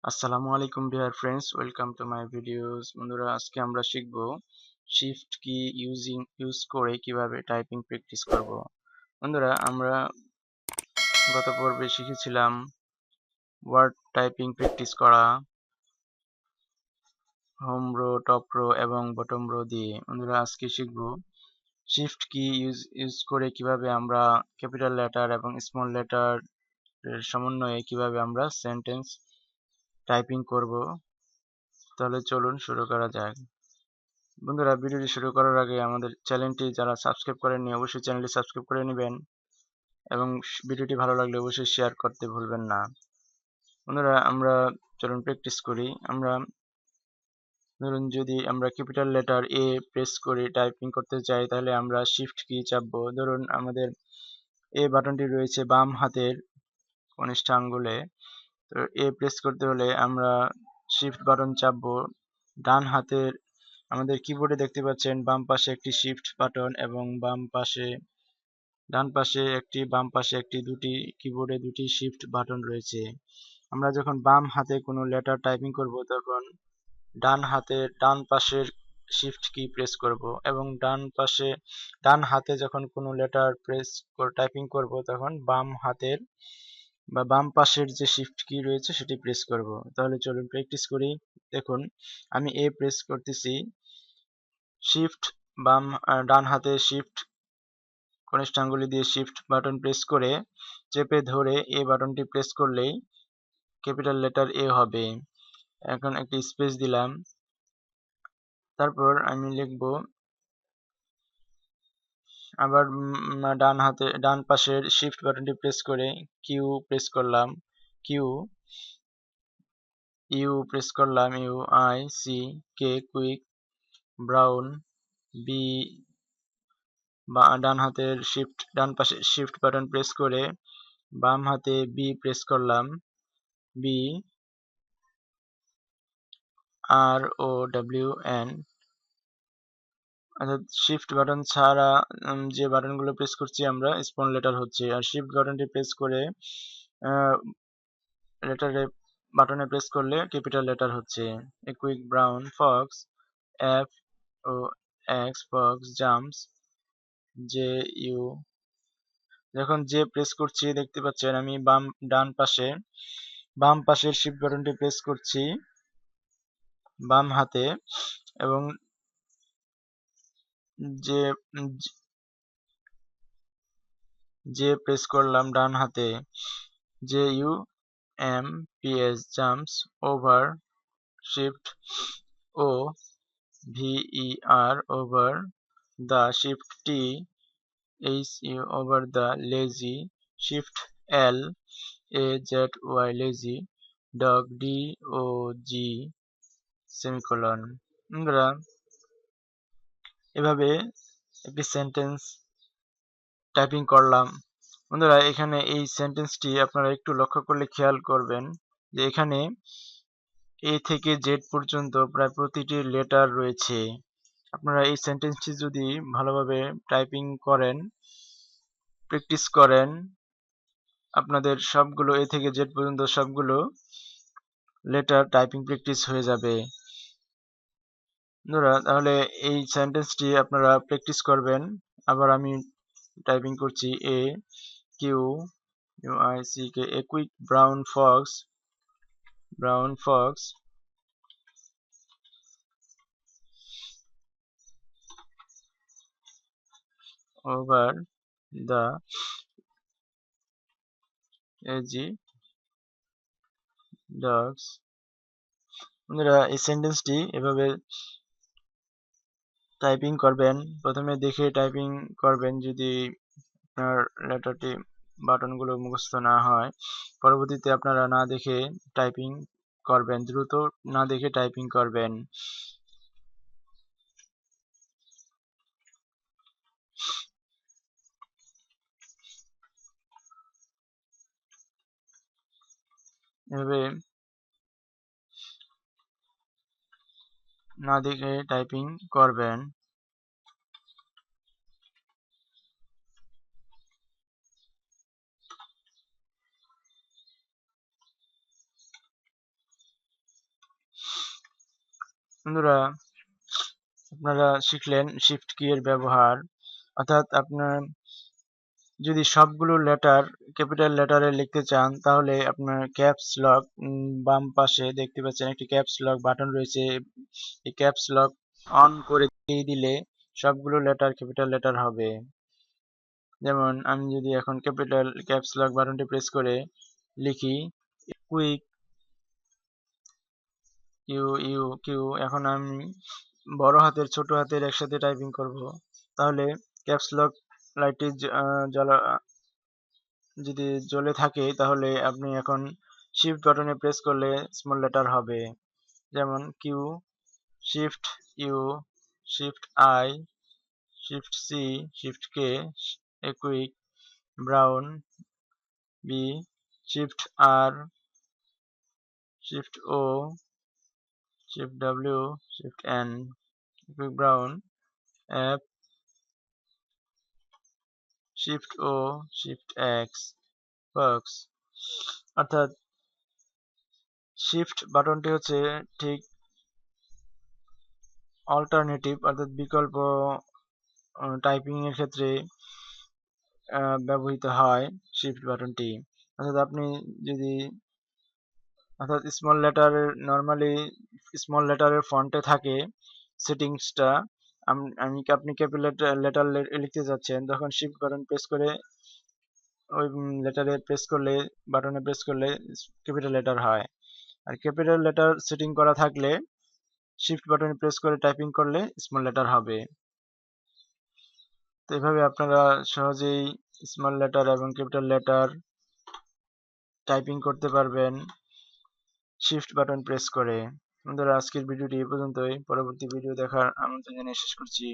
আসসালামু আলাইকুম dear friends, welcome to my videos. বন্ধুরা, আজকে আমরা শিখব শিফট কি ইউজ করে কিভাবে টাইপিং প্র্যাকটিস করব। বন্ধুরা, আমরা গত পর্বে শিখেছিলাম ওয়ার্ড টাইপিং প্র্যাকটিস করা হোম রো, টপ রো এবং বটম রো দিয়ে। বন্ধুরা, আজকে শিখব শিফট কি ইউজ করে কিভাবে আমরা ক্যাপিটাল লেটার এবং স্মল লেটার এর সমন্বয়ে কিভাবে আমরা সেন্টেন্স টাইপিং করব। তাহলে চলুন শুরু করা যাক। বন্ধুরা, ভিডিওটি শুরু করার আগে আমাদের চ্যানেলটি যারা সাবস্ক্রাইব করেননি অবশ্যই চ্যানেলটি সাবস্ক্রাইব করে নেবেন এবং ভিডিওটি ভালো লাগলে অবশ্যই শেয়ার করতে ভুলবেন না। বন্ধুরা, আমরা চলুন প্র্যাকটিস করি। ধরুন, যদি আমরা ক্যাপিটাল লেটার এ প্রেস করে টাইপিং করতে চাই তাহলে আমরা শিফট কি চাপবো। ধরুন, আমাদের এ বাটনটি রয়েছে বাম হাতের কনিষ্ঠ আঙ্গুলে। তো এ প্রেস করতে হলে আমরা শিফট বাটন চাপবো। ডান হাতের আমাদের কিবোর্ডে দেখতে পাচ্ছেন বাম পাশে একটি শিফট বাটন এবং ডান পাশে একটি, বাম পাশে একটি, দুটি কিবোর্ডে দুটি শিফট বাটন রয়েছে। আমরা যখন বাম হাতে কোনো লেটার টাইপিং করব তখন ডান পাশের শিফট কি প্রেস করব এবং ডান হাতে যখন কোনো লেটার টাইপিং করব তখন বাম পাশের যে শিফট কি রয়েছে সেটি প্রেস করব। তাহলে চলুন প্র্যাকটিস করি। দেখুন, আমি এ প্রেস করতেছি, শিফট ডান হাতে শিফট কনিষ্ঠ আঙ্গুলি দিয়ে শিফট বাটন প্রেস করে চেপে ধরে এ বাটনটি প্রেস করলেই ক্যাপিটাল লেটার এ হবে। এখন একটি স্পেস দিলাম, তারপর আমি লিখব, আবার ডান পাশের শিফট বাটনটি প্রেস করে কিউ প্রেস করলাম, কিউ ইউ প্রেস করলাম, U I C K quick brown B, ডান পাশে শিফট বাটন প্রেস করে বাম হাতে বি প্রেস করলাম, B R O W N. অর্থাৎ শিফট বাটন ছাড়া যে বাটনগুলো প্রেস করছি আমরা স্মল লেটার হচ্ছে, আর শিফট বাটনটি প্রেস করে লেটারে বাটনে প্রেস করলে ক্যাপিটাল লেটার হচ্ছে। A quick brown fox, F O X fox jumps, J U. যখন যে প্রেস করছি দেখতে পাচ্ছেন আমি বাম পাশের শিফট বাটনটি প্রেস করছি বাম হাতে এবং যে যে প্রেস করলাম ডান হাতে, J U M P S jumps over, shift O V E R over the, shift T H U over the lazy, shift L A Z Y lazy, dog D O G semicolon. আমরা এভাবে একটি sentence typing করলাম। বন্ধুরা, এখানে এই সেন্টেন্সটি আপনারা একটু লক্ষ্য করলে খেয়াল করবেন যে এখানে এ থেকে জেড পর্যন্ত প্রায় প্রতিটি লেটার রয়েছে। আপনারা এই সেন্টেন্সটি যদি ভালোভাবে টাইপিং করেন, প্র্যাকটিস করেন, আপনাদের সবগুলো এ থেকে জেড পর্যন্ত সবগুলো লেটার টাইপিং প্র্যাকটিস হয়ে যাবে। বন্ধুরা, তাহলে এই সেন্টেন্সটি আপনারা প্র্যাকটিস করবেন। আবার আমি টাইপিং করছি, a Q U I C K, a quick brown fox over the lazy dogs. বন্ধুরা, এই সেন্টেন্সটি এভাবে টাইপিং করবেন। প্রথমে দেখে টাইপিং করবেন, যদি আপনার লেটারটি বাটনগুলো মুখস্থ না হয় পরবর্তীতে আপনারা না দেখে টাইপিং করবেন, দ্রুত না দেখে টাইপিং করবেন। এভাবে না দেখে টাইপিং করবেন। বন্ধুরা, আপনারা শিখলেন শিফট কি এর ব্যবহার, অর্থাৎ আপনার যদি সবগুলো লেটার ক্যাপিটাল লেটারে লিখতে চান তাহলে আপনার ক্যাপস লক বাম পাশে দেখতে পাচ্ছেন একটি ক্যাপস লক বাটন রয়েছে। এই ক্যাপস লক অন করে দিলে সবগুলো লেটার ক্যাপিটাল লেটার হবে। যেমন আমি যদি এখন ক্যাপিটাল ক্যাপস লক বাটনটি প্রেস করে লিখি কুইক ইউ ইউ কিউ, এখন আমি বড় হাতের ছোট হাতের একসাথে টাইপিং করব, তাহলে ক্যাপস লক লাইটটি জ্বালা যদি জ্বলে থাকে তাহলে আপনি এখন শিফট বাটনে প্রেস করলে স্মল লেটার হবে। যেমন Q, shift U, shift I, shift C, shift K, quick, brown B, shift R, shift O, shift W, shift N, quick brown F, shift O, shift X, box. অর্থাৎ shift বাটনটি হচ্ছে ঠিক alternative অর্থাৎ বিকল্প typing এর ক্ষেত্রে ব্যবহৃত হয় শিফট বাটনটি। অর্থাৎ আপনি যদি অর্থাৎ স্মল লেটারের নরমালি স্মল লেটারের ফন্টে থাকে সেটিংসটা, আপনি ক্যাপিটাল লেটার লিখতে যাচ্ছেন তখন শিফট বাটন প্রেস করে ওই লেটারে প্রেস করলে বাটনে প্রেস করলে ক্যাপিটাল লেটার হয়। আর ক্যাপিটাল লেটার সেটিং করা থাকলে শিফট বাটনে প্রেস করে টাইপিং করলে স্মল লেটার হবে। তো এভাবে আপনারা সহজেই স্মল লেটার এবং ক্যাপিটাল লেটার টাইপিং করতে পারবেন শিফট বাটন প্রেস করে। বন্ধুরা, আজকের ভিডিওটি এই পর্যন্তই। পরবর্তী ভিডিও দেখার আমন্ত্রণ জানিয়ে শেষ করছি।